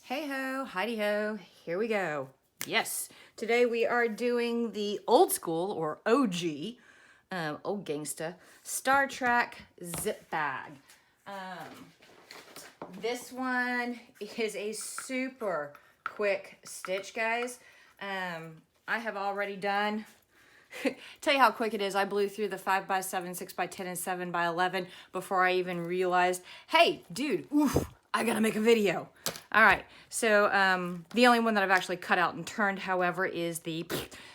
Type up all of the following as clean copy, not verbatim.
Hey ho, Heidi ho, here we go. Yes, today we are doing the old school or OG, old gangsta, Star Trek zip bag. This one is a super quick stitch, guys. I have already done, tell you how quick it is. I blew through the 5x7, 6x10, and 7x11 before I even realized, hey, dude, oof, I gotta make a video. All right, so the only one that I've actually cut out and turned, however, is the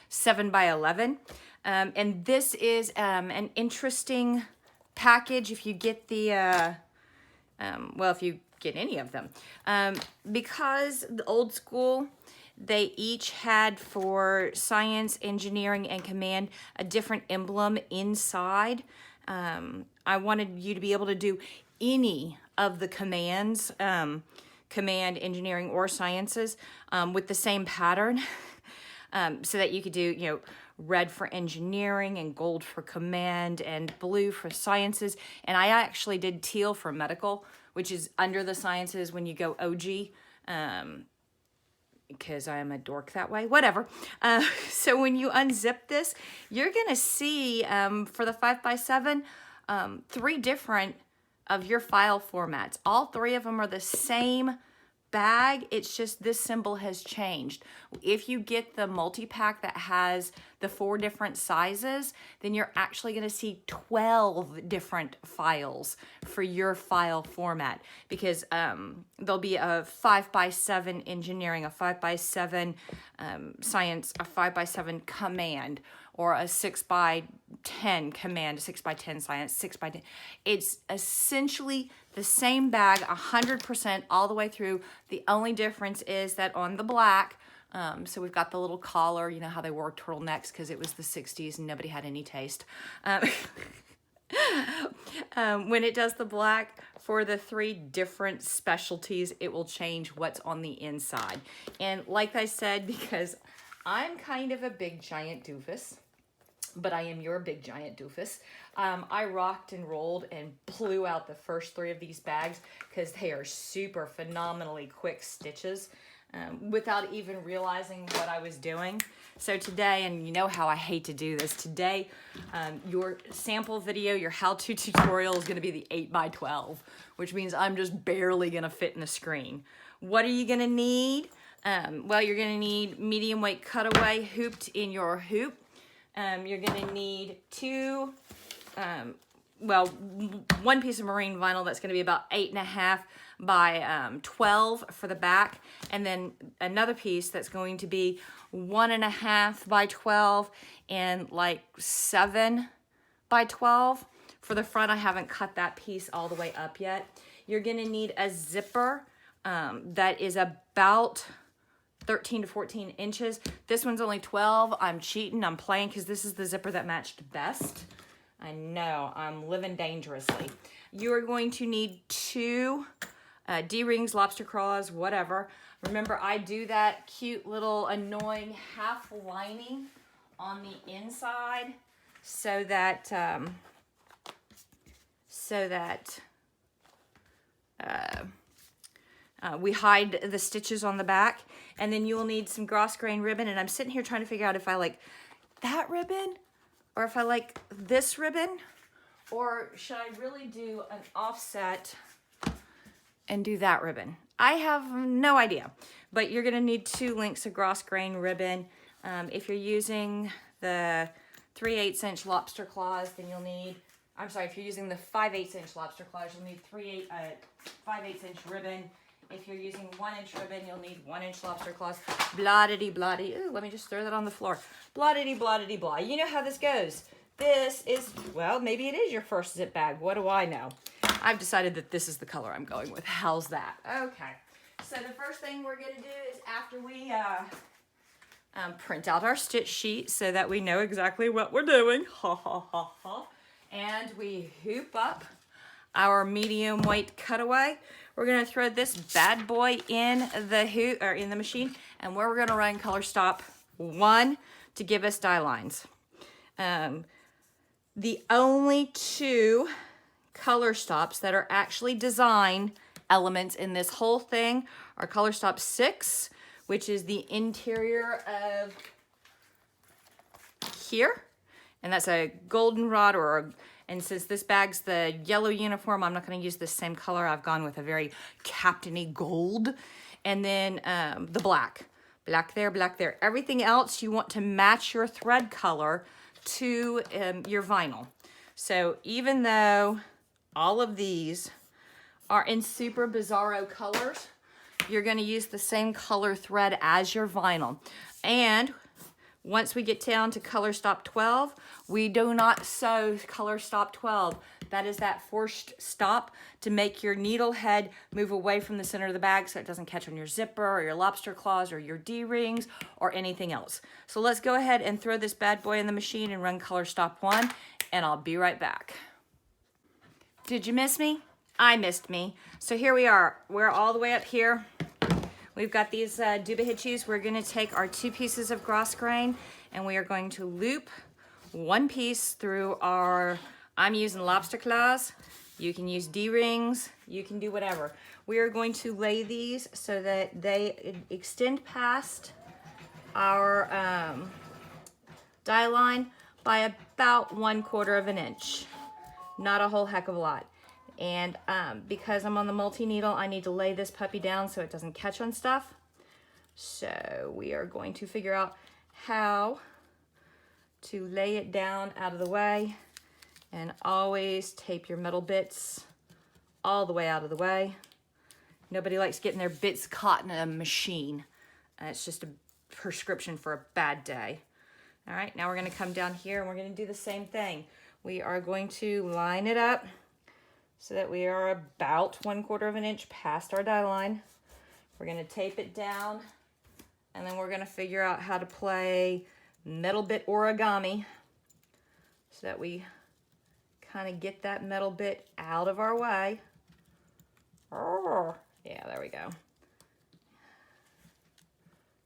7x11. And this is an interesting package if you get the, well, if you get any of them. Because the old school, they each had for science, engineering, and command a different emblem inside. I wanted you to be able to do any of the commands, command, engineering, or sciences with the same pattern. So that you could do, red for engineering and gold for command and blue for sciences. And I actually did teal for medical, which is under the sciences when you go OG, because I am a dork that way, whatever. So when you unzip this, you're gonna see for the 5x7, 3 different of your file formats. All 3 of them are the same bag, it's just this symbol has changed. If you get the multi-pack that has the 4 different sizes, then you're actually going to see 12 different files for your file format, because there'll be a 5x7 engineering, a 5x7 science, a 5x7 command, or a 6x10 command, a 6x10 science, 6x10. It's essentially the same bag, 100% all the way through. The only difference is that on the black, so we've got the little collar, you know how they wore turtlenecks because it was the 60s and nobody had any taste. When it does the black, for the 3 different specialties, it will change what's on the inside. And like I said, because I'm kind of a big giant doofus, but I am your big giant doofus. I rocked and rolled and blew out the first 3 of these bags because they are super phenomenally quick stitches without even realizing what I was doing. So today, and you know how I hate to do this, today your sample video, your how-to tutorial is gonna be the 8x12, which means I'm just barely gonna fit in the screen. What are you gonna need? Well, you're gonna need medium weight cutaway hooped in your hoop. You're gonna need 2, one piece of marine vinyl that's gonna be about 8.5 by 12 for the back, and then another piece that's going to be 1.5 by 12 and like 7 by 12 for the front. I haven't cut that piece all the way up yet. You're gonna need a zipper that is about 13 to 14 inches. This one's only 12. I'm cheating, I'm playing, because this is the zipper that matched best. I know, I'm living dangerously. You are going to need 2 D-rings, lobster claws, whatever. Remember, I do that cute little annoying half lining on the inside so that, we hide the stitches on the back. And then you will need some gross grain ribbon. And I'm sitting here trying to figure out if I like that ribbon or if I like this ribbon, or should I really do an offset and do that ribbon? I have no idea, but you're gonna need 2 links of gross grain ribbon. If you're using the 3/8 inch lobster claws, then you'll need, I'm sorry, if you're using the 5/8 inch lobster claws, you'll need 5/8 inch ribbon. If you're using 1 inch ribbon, you'll need 1 inch lobster claws. Blah-diddy-blah-diddy. Ooh, let me just throw that on the floor. Blah-diddy-blah-diddy-blah. You know how this goes. This is, well, maybe it is your first zip bag. What do I know? I've decided that this is the color I'm going with. How's that? Okay. So the first thing we're going to do is, after we print out our stitch sheet so that we know exactly what we're doing, ha ha ha ha, and we hoop up our medium weight cutaway, we're gonna throw this bad boy in the hoop, or in the machine, and where we're gonna run color stop 1 to give us die lines. The only 2 color stops that are actually designed elements in this whole thing are color stop 6, which is the interior of here. And that's a goldenrod and since this bag's the yellow uniform, I'm not going to use the same color. I've gone with a very captainy gold. And then the black. Black there, black there. Everything else you want to match your thread color to your vinyl. So even though all of these are in super bizarro colors, you're going to use the same color thread as your vinyl. And once we get down to color stop 12, we do not sew color stop 12. That is that forced stop to make your needle head move away from the center of the bag so it doesn't catch on your zipper or your lobster claws or your D-rings or anything else. So let's go ahead and throw this bad boy in the machine and run color stop 1, and I'll be right back. Did you miss me? I missed me. So here we are. We're all the way up here. We've got these Duba hitches. We're going to take our 2 pieces of gross grain and we are going to loop 1 piece through our, I'm using lobster claws. You can use D-rings. You can do whatever. We are going to lay these so that they extend past our die line by about 1/4 of an inch. Not a whole heck of a lot. And because I'm on the multi-needle, I need to lay this puppy down so it doesn't catch on stuff. So we are going to figure out how to lay it down out of the way, and always tape your metal bits all the way out of the way. Nobody likes getting their bits caught in a machine. It's just a prescription for a bad day. All right, now we're going to come down here and we're going to do the same thing. We are going to line it up so that we are about 1/4 of an inch past our die line. We're going to tape it down, and then we're going to figure out how to play metal bit origami so that we kind of get that metal bit out of our way. Yeah, there we go.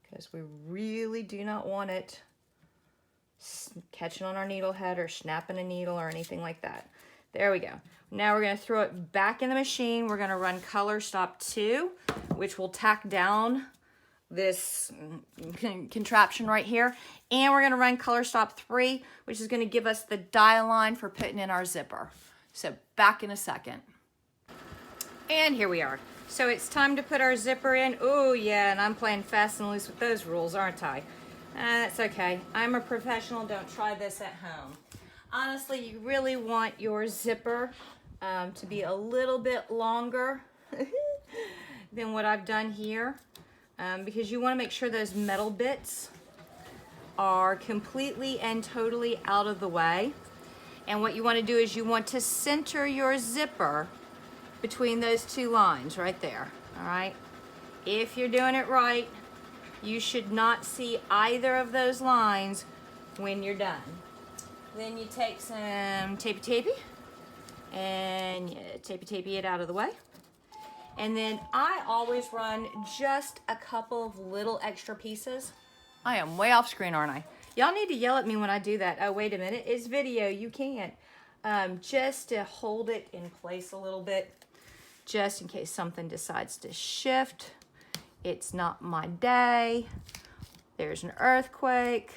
Because we really do not want it catching on our needle head or snapping a needle or anything like that. There we go. Now we're going to throw it back in the machine. We're going to run color stop 2, which will tack down this contraption right here. And we're going to run color stop 3, which is going to give us the die line for putting in our zipper. So back in a second. And here we are. So it's time to put our zipper in. Oh yeah, and I'm playing fast and loose with those rules, aren't I? That's okay. I'm a professional. Don't try this at home. Honestly, you really want your zipper to be a little bit longer than what I've done here, because you want to make sure those metal bits are completely and totally out of the way. And what you want to do is you want to center your zipper between those 2 lines right there. All right. If you're doing it right, you should not see either of those lines when you're done. Then you take some tapey and you tapey it out of the way. And then I always run just a couple of little extra pieces. I am way off screen, aren't I? Y'all need to yell at me when I do that. Oh, wait a minute, it's video, you can't. Just to hold it in place a little bit, just in case something decides to shift. It's not my day. There's an earthquake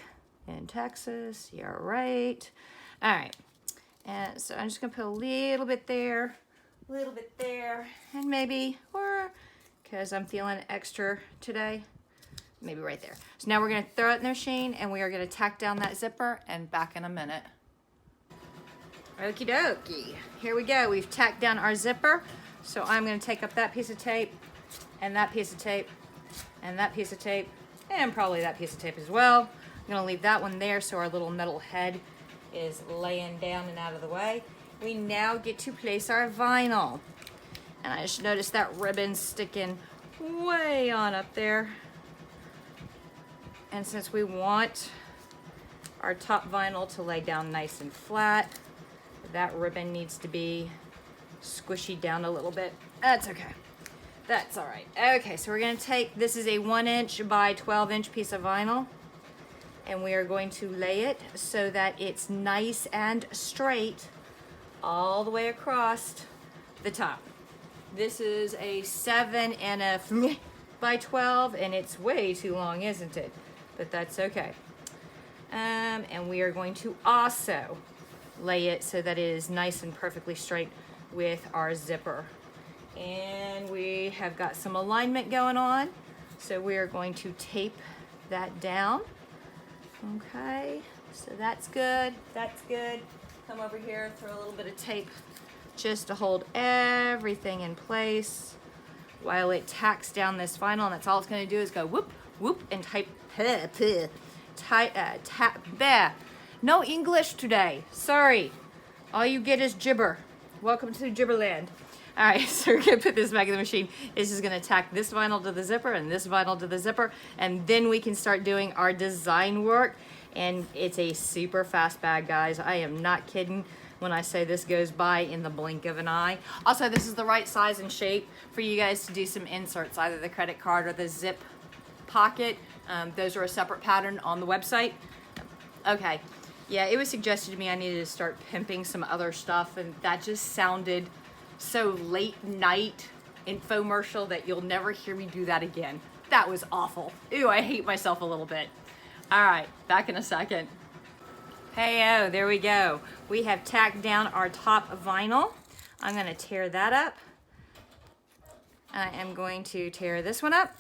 in Texas. You're right. All right. And so I'm just going to put a little bit there, and maybe, or because I'm feeling extra today, maybe right there. So now we're going to throw it in the machine, and we are going to tack down that zipper, and back in a minute. Okie dokie. Here we go. We've tacked down our zipper. So I'm going to take up that piece of tape, and that piece of tape, and that piece of tape, and probably that piece of tape as well. I'm going to leave that one there so our little metal head is laying down and out of the way. We now get to place our vinyl. And I just noticed that ribbon sticking way on up there. And since we want our top vinyl to lay down nice and flat, that ribbon needs to be squishy down a little bit. That's okay. That's all right. Okay, so we're going to take, this is a 1 inch by 12 inch piece of vinyl, and we are going to lay it so that it's nice and straight all the way across the top. This is a 7 and a by 12, and it's way too long, isn't it? But that's okay. And we are going to also lay it so that it is nice and perfectly straight with our zipper. And we have got some alignment going on, so we are going to tape that down. Okay, so that's good, that's good. Come over here, throw a little bit of tape just to hold everything in place while it tacks down this vinyl, and that's all it's going to do is go whoop, whoop, and no English today, sorry. All you get is gibber. Welcome to Gibberland. All right, so we're gonna put this back in the machine. It's just gonna tack this vinyl to the zipper and this vinyl to the zipper, and then we can start doing our design work. And it's a super fast bag, guys. I am not kidding when I say this goes by in the blink of an eye. Also, this is the right size and shape for you guys to do some inserts, either the credit card or the zip pocket. Those are a separate pattern on the website. Okay, yeah, it was suggested to me I needed to start pimping some other stuff, and that just sounded so late night infomercial that you'll never hear me do that again. That was awful. Ew, I hate myself a little bit. All right, back in a second. Hey-oh, there we go. We have tacked down our top vinyl. I'm gonna tear that up. I am going to tear this one up.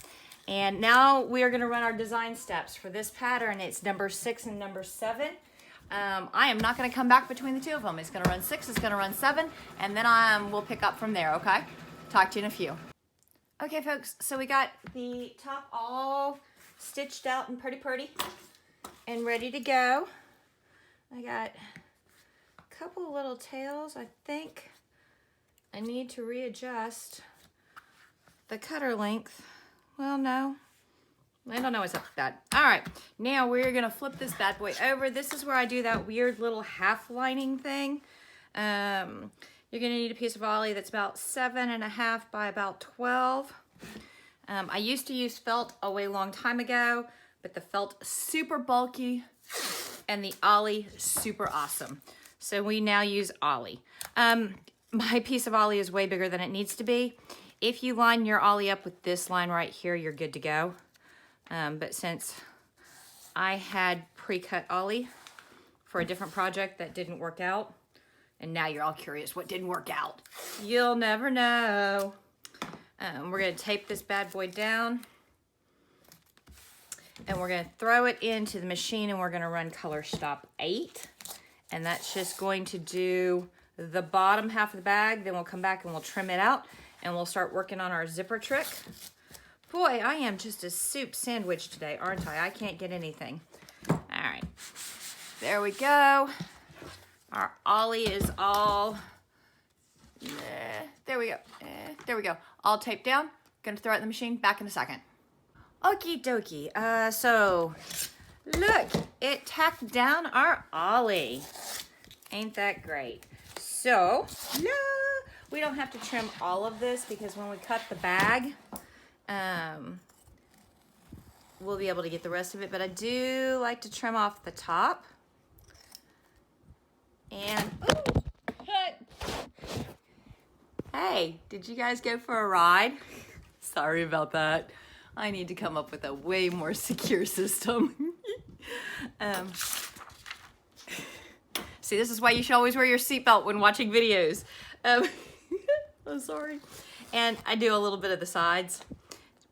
And now we are gonna run our design steps. For this pattern, it's number 6 and number 7. I am not gonna come back between the two of them. It's gonna run 6, it's gonna run 7, and then we'll pick up from there, okay? Talk to you in a few. Okay, folks, so we got the top all stitched out and pretty and ready to go. I got a couple little tails. I think I need to readjust the cutter length. Well, no. I don't know what's up with that. All right, now we're gonna flip this bad boy over. This is where I do that weird little half lining thing. You're gonna need a piece of ollie that's about 7.5 by about 12. I used to use felt a way long time ago, but the felt super bulky and the ollie super awesome. So we now use ollie. My piece of ollie is way bigger than it needs to be. If you line your ollie up with this line right here, you're good to go. But since I had pre-cut ollie for a different project that didn't work out, and now you're all curious what didn't work out, you'll never know. We're gonna tape this bad boy down, and we're gonna throw it into the machine, and we're gonna run color stop 8, and that's just going to do the bottom half of the bag. Then we'll come back and we'll trim it out, and we'll start working on our zipper trick. Boy, I am just a soup sandwich today, aren't I? I can't get anything. All right, there we go. Our ollie is all, there we go, there we go. All taped down. Gonna throw it in the machine, back in a second. Okie dokie, so look, it tacked down our ollie. Ain't that great? So, no, we don't have to trim all of this because when we cut the bag, we'll be able to get the rest of it, but I do like to trim off the top. And, hey, did you guys go for a ride? Sorry about that. I need to come up with a way more secure system. See, this is why you should always wear your seatbelt when watching videos. I'm sorry. And I do a little bit of the sides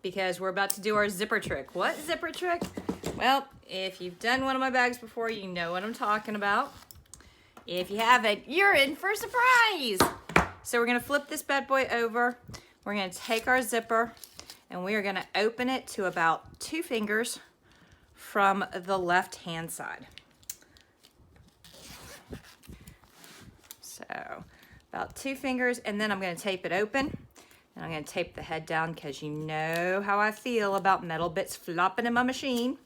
because we're about to do our zipper trick. What zipper trick? Well, if you've done one of my bags before, you know what I'm talking about. If you haven't, you're in for a surprise. So we're gonna flip this bad boy over. We're gonna take our zipper and we are gonna open it to about 2 fingers from the left-hand side. So about 2 fingers, and then I'm gonna tape it open. And I'm gonna tape the head down because you know how I feel about metal bits flopping in my machine.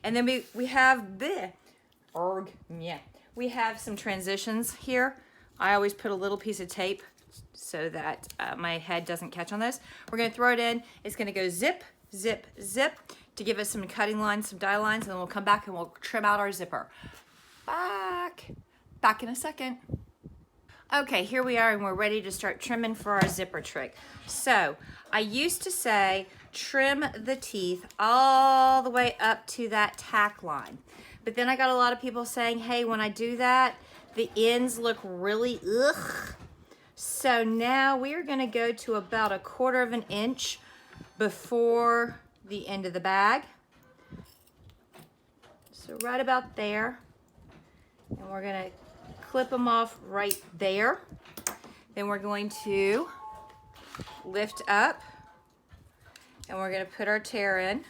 And then we have we have some transitions here. I always put a little piece of tape so that my head doesn't catch on those. We're gonna throw it in. It's gonna go zip, zip, zip to give us some cutting lines, some die lines, and then we'll come back and we'll trim out our zipper. Back in a second. Okay, here we are and we're ready to start trimming for our zipper trick. So I used to say trim the teeth all the way up to that tack line. But then I got a lot of people saying, hey, when I do that, the ends look really ugh. So now we are gonna go to about 1/4 of an inch before the end of the bag. So right about there. And we're gonna clip them off right there. Then we're going to lift up and we're gonna put our tear in.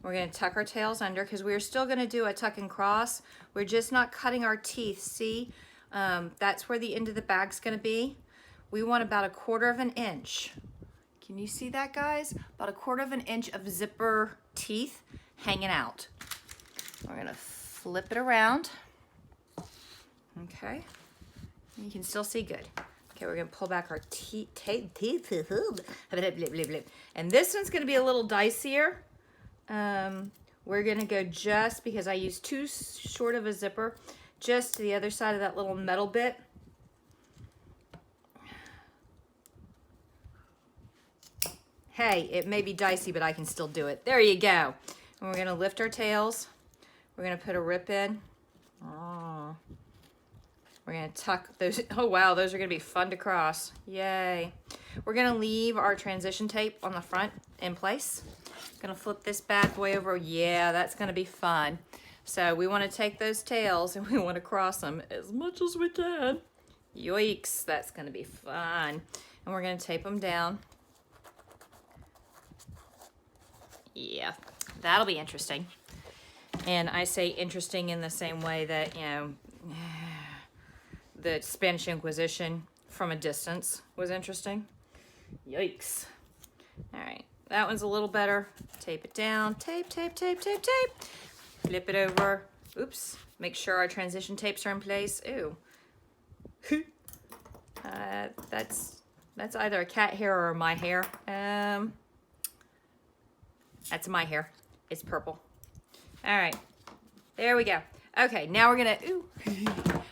We're gonna tuck our tails under because we're still gonna do a tuck and cross. We're just not cutting our teeth, see? That's where the end of the bag's gonna be. We want about 1/4 of an inch. Can you see that, guys? About 1/4 of an inch of zipper teeth hanging out. We're gonna flip it around. Okay, you can still see good. Okay, we're gonna pull back our teeth, and this one's gonna be a little dicier. We're gonna go just, because I used too short of a zipper, just to the other side of that little metal bit. Hey, it may be dicey, but I can still do it. There you go. And we're gonna lift our tails. We're gonna put a rip in. Oh. We're gonna tuck those. Oh wow, those are gonna be fun to cross. Yay. We're gonna leave our transition tape on the front in place. Gonna flip this bad boy over. Yeah, that's gonna be fun. So we wanna take those tails and we wanna cross them as much as we can. Yikes, that's gonna be fun. And we're gonna tape them down. Yeah, that'll be interesting. And I say interesting in the same way that, you know, the Spanish Inquisition from a distance was interesting. Yikes. All right, that one's a little better. Tape it down, tape, tape, tape, tape, tape. Flip it over. Oops, make sure our transition tapes are in place. Ooh. That's either a cat hair or my hair. That's my hair. It's purple. All right, there we go. Okay, now we're gonna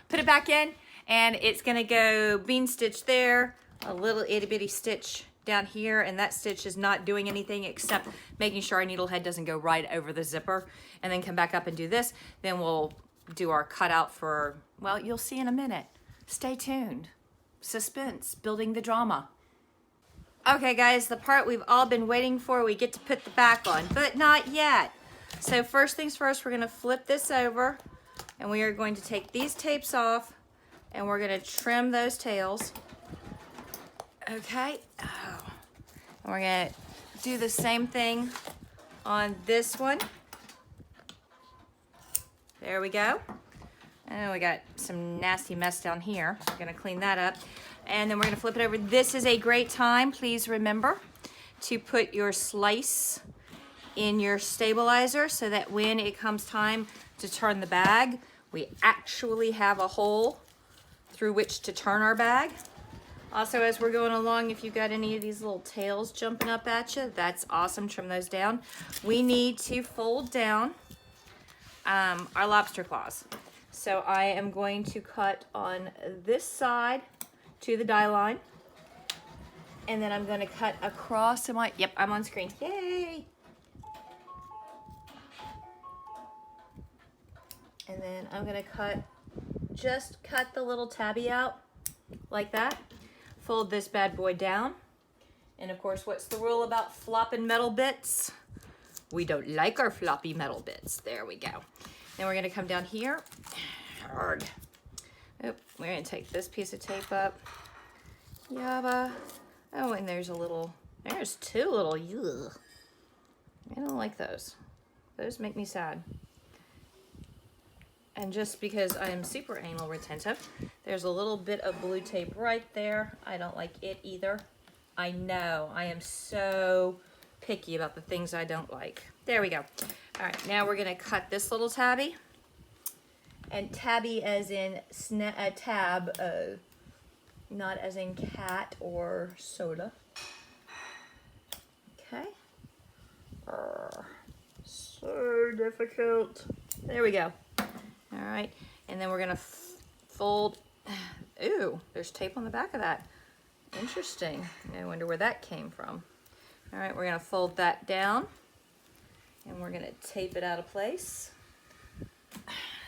put it back in, and it's gonna go bean stitch there, a little itty bitty stitch down here, and that stitch is not doing anything except making sure our needle head doesn't go right over the zipper, and then come back up and do this. Then we'll do our cutout for, well, you'll see in a minute. Stay tuned. Suspense, building the drama. Okay guys, the part we've all been waiting for, we get to put the back on, but not yet. So first things first, we're gonna flip this over and we are going to take these tapes off and we're gonna trim those tails. Okay, and we're gonna do the same thing on this one. There we go. And we got some nasty mess down here. We're gonna clean that up. And then we're gonna flip it over. This is a great time, please remember, to put your slice in your stabilizer so that when it comes time to turn the bag, we actually have a hole through which to turn our bag. Also, as we're going along, if you've got any of these little tails jumping up at you, that's awesome, trim those down. We need to fold down our lobster claws. So I am going to cut on this side to the die line. And then I'm gonna cut across, yep, I'm on screen, yay! And then I'm gonna just cut the little tabby out like that. Fold this bad boy down. And of course, what's the rule about flopping metal bits? We don't like our floppy metal bits. There we go. Then we're gonna come down here. Hard. Oop, we're gonna take this piece of tape up. Yabba. Oh, and there's two little, ugh. I don't like those. Those make me sad. And just because I am super anal retentive, there's a little bit of blue tape right there. I don't like it either. I know, I am so picky about the things I don't like. There we go. All right, now we're gonna cut this little tabby. And tabby as in tab, not as in cat or soda. Okay. So difficult. There we go. All right, and then we're gonna fold. Ooh, there's tape on the back of that. Interesting. I wonder where that came from. All right, we're gonna fold that down and we're gonna tape it out of place.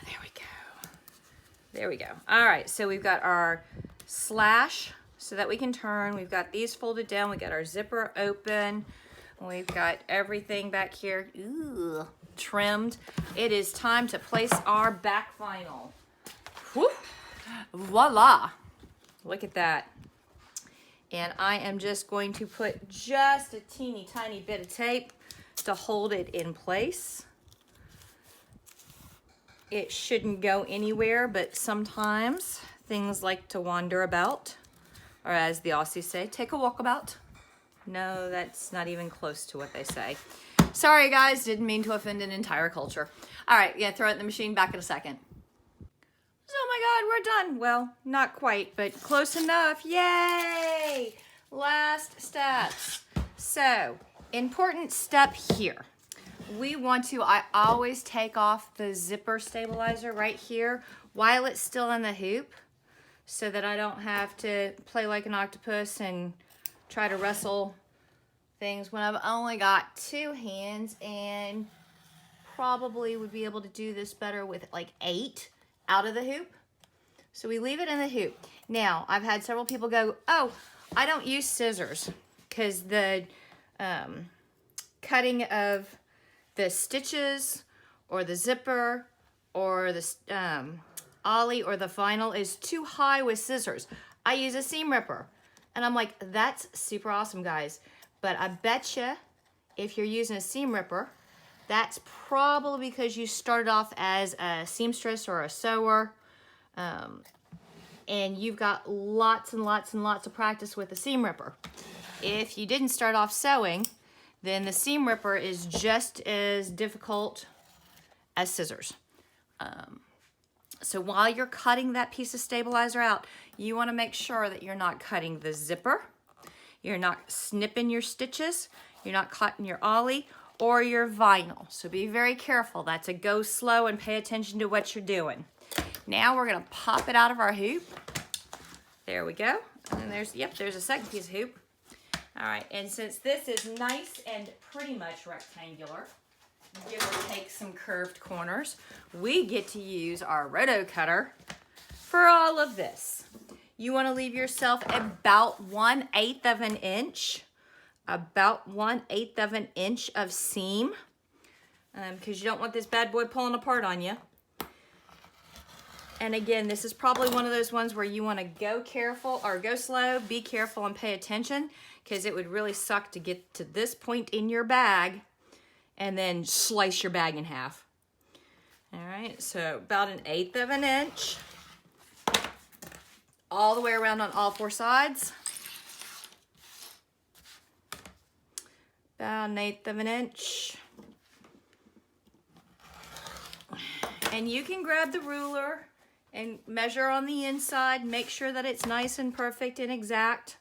There we go. There we go. All right, so we've got our slash so that we can turn. We've got these folded down. We got our zipper open. We've got everything back here trimmed. It is time to place our back vinyl. Whew. Voila. Look at that. And I am just going to put just a teeny tiny bit of tape to hold it in place. It shouldn't go anywhere, but sometimes things like to wander about, or as the Aussies say, take a walkabout. No, that's not even close to what they say. Sorry guys, didn't mean to offend an entire culture. All right, yeah, throw it in the machine, back in a second. Oh my God, we're done. Well, not quite, but close enough. Yay! Last steps. So, important step here. We want to, I always take off the zipper stabilizer right here while it's still in the hoop so that I don't have to play like an octopus and try to wrestle things when I've only got 2 hands, and probably would be able to do this better with like 8 out of the hoop. So we leave it in the hoop. Now, I've had several people go, oh, I don't use scissors because the cutting of the stitches or the zipper or the ollie or the vinyl is too high with scissors. I use a seam ripper. And I'm like, that's super awesome, guys. But I betcha if you're using a seam ripper, that's probably because you started off as a seamstress or a sewer, and you've got lots and lots and lots of practice with a seam ripper. If you didn't start off sewing, then the seam ripper is just as difficult as scissors. So while you're cutting that piece of stabilizer out, you want to make sure that you're not cutting the zipper, you're not snipping your stitches, you're not cutting your ollie or your vinyl. So be very careful. That's a go slow and pay attention to what you're doing. Now we're gonna pop it out of our hoop. There we go. And there's, yep, there's a second piece of hoop. All right, and since this is nice and pretty much rectangular, give or take some curved corners, we get to use our roto cutter for all of this. You want to leave yourself about 1/8 of an inch, about 1/8 of an inch of seam, because you don't want this bad boy pulling apart on you. And again, this is probably one of those ones where you want to go careful or go slow, be careful and pay attention, because it would really suck to get to this point in your bag and then slice your bag in half. All right, so about 1/8 of an inch, all the way around on all 4 sides. About 1/8 of an inch. And you can grab the ruler and measure on the inside, make sure that it's nice and perfect and exact.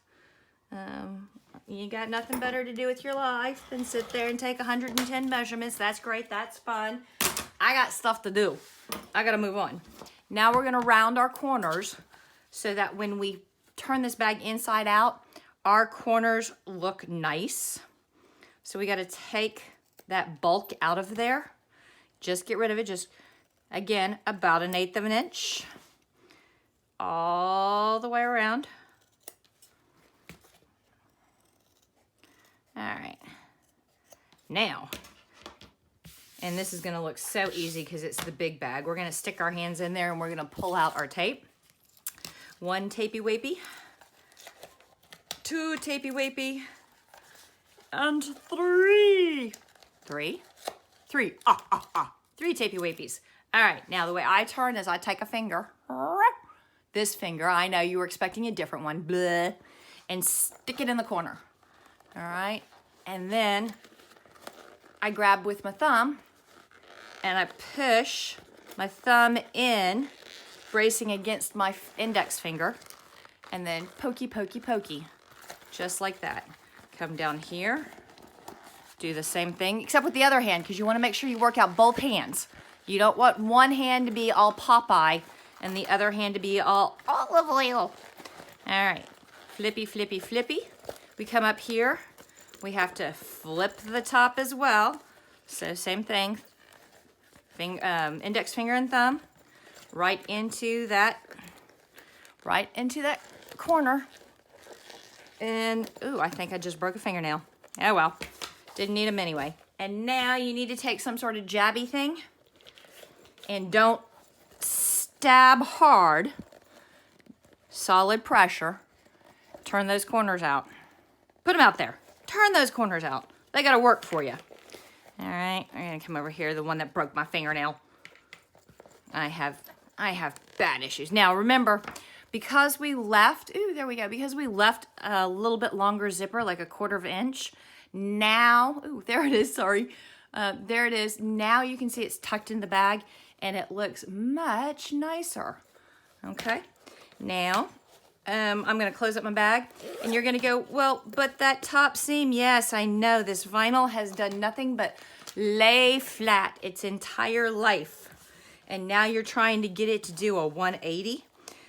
You got nothing better to do with your life than sit there and take 110 measurements. That's great, that's fun. I got stuff to do. I gotta move on. Now we're gonna round our corners so that when we turn this bag inside out, our corners look nice. So we gotta take that bulk out of there. Just get rid of it, just, again, about 1/8 of an inch. All the way around. All right. Now, and this is gonna look so easy because it's the big bag. We're gonna stick our hands in there and we're gonna pull out our tape. 1 tapey-wapey, 2 tapey-wapey, and 3. 3? 3. 3 tapey-wapeys. All right, now the way I turn is I take a finger, this finger, I know you were expecting a different one, blah, and stick it in the corner. All right, and then I grab with my thumb and I push my thumb in, bracing against my index finger, and then pokey, pokey, pokey, just like that. Come down here, do the same thing, except with the other hand, because you want to make sure you work out both hands. You don't want one hand to be all Popeye and the other hand to be all olive oil. All right, flippy, flippy, flippy. We come up here. We have to flip the top as well. So same thing, index finger and thumb, right into that corner. And, ooh, I think I just broke a fingernail. Oh well, didn't need them anyway. And now you need to take some sort of jabby thing and don't stab hard, solid pressure. Turn those corners out. Put them out there. Turn those corners out. They gotta work for you. All right, I'm gonna come over here, the one that broke my fingernail. I have bad issues. Now remember, because we left, ooh, there we go, because we left a little bit longer zipper, like a 1/4 inch, now, ooh, there it is, sorry. There it is. Now you can see it's tucked in the bag and it looks much nicer. Okay, now I'm gonna close up my bag and you're gonna go, well, but that top seam, yes, I know this vinyl has done nothing but lay flat its entire life. And now you're trying to get it to do a 180.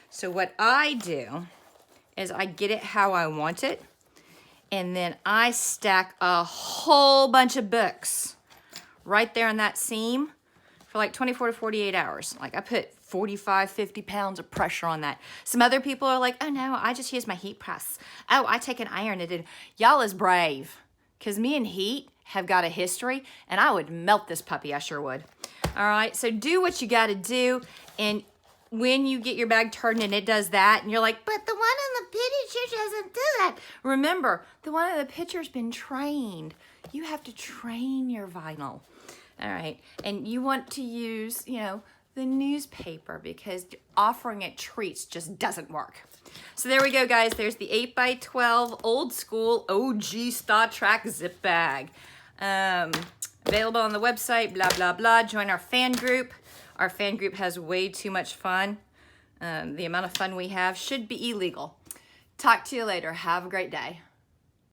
So what I do is I get it how I want it. And then I stack a whole bunch of books right there in that seam for like 24 to 48 hours. Like I put 45, 50 pounds of pressure on that. Some other people are like, oh no, I just use my heat press. Oh, I take an iron it in. Y'all is brave. Because me and heat have got a history and I would melt this puppy, I sure would. All right, so do what you gotta do. And when you get your bag turned and it does that, and you're like, but the one in the picture doesn't do that. Remember, the one in the picture's been trained. You have to train your vinyl. All right, and you want to use, you know, the newspaper because offering it treats just doesn't work. So there we go, guys. There's the 8x12 old school OG Star Trek zip bag. Available on the website, blah, blah, blah. Join our fan group. Our fan group has way too much fun. The amount of fun we have should be illegal. Talk to you later. Have a great day.